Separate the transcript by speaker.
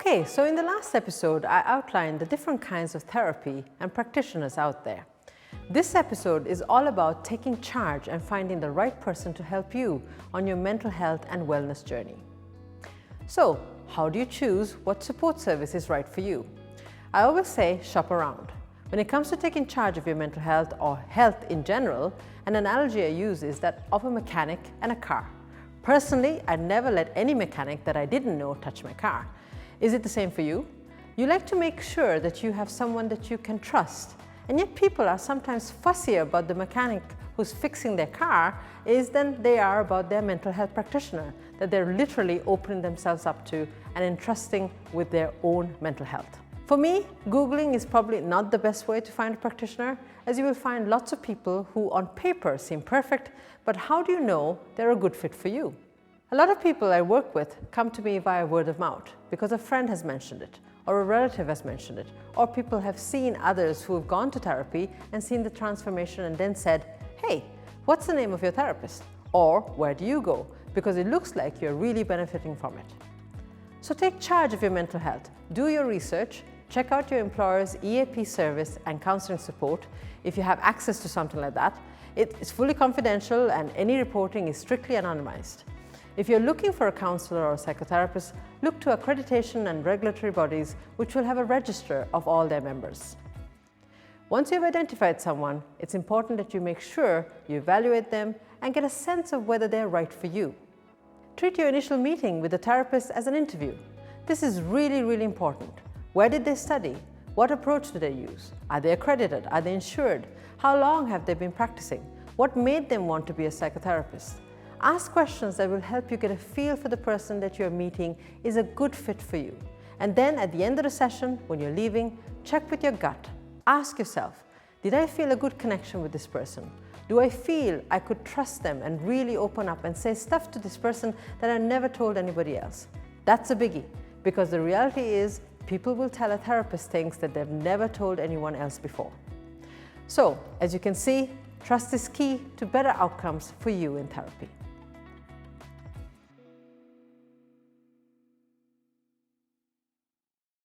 Speaker 1: Okay, so in the last episode, I outlined the different kinds of therapy and practitioners out there. This episode is all about taking charge and finding the right person to help you on your mental health and wellness journey. So, how do you choose what support service is right for you? I always say shop around. When it comes to taking charge of your mental health or health in general, an analogy I use is that of a mechanic and a car. Personally, I never let any mechanic that I didn't know touch my car. Is it the same for you? You like to make sure that you have someone that you can trust, and yet people are sometimes fussier about the mechanic who's fixing their car than they are about their mental health practitioner that they're literally opening themselves up to and entrusting with their own mental health. For me, Googling is probably not the best way to find a practitioner, as you will find lots of people who on paper seem perfect, but how do you know they're a good fit for you? A lot of people I work with come to me via word of mouth because a friend has mentioned it, or a relative has mentioned it, or people have seen others who have gone to therapy and seen the transformation and then said, "Hey, what's the name of your therapist?" Or "Where do you go?" because it looks like you're really benefiting from it. So take charge of your mental health, do your research, check out your employer's EAP service and counseling support if you have access to something like that. It is fully confidential and any reporting is strictly anonymized. If you're looking for a counselor or a psychotherapist, look to accreditation and regulatory bodies which will have a register of all their members. Once you've identified someone, it's important that you make sure you evaluate them and get a sense of whether they're right for you. Treat your initial meeting with the therapist as an interview. This is really important. Where did they study? What approach do they use? Are they accredited? Are they insured? How long have they been practicing? What made them want to be a psychotherapist? Ask questions that will help you get a feel for the person that you're meeting is a good fit for you. And then at the end of the session, when you're leaving, check with your gut. Ask yourself, did I feel a good connection with this person? Do I feel I could trust them and really open up and say stuff to this person that I never told anybody else? That's a biggie, because the reality is people will tell a therapist things that they've never told anyone else before. So, as you can see, trust is key to better outcomes for you in therapy.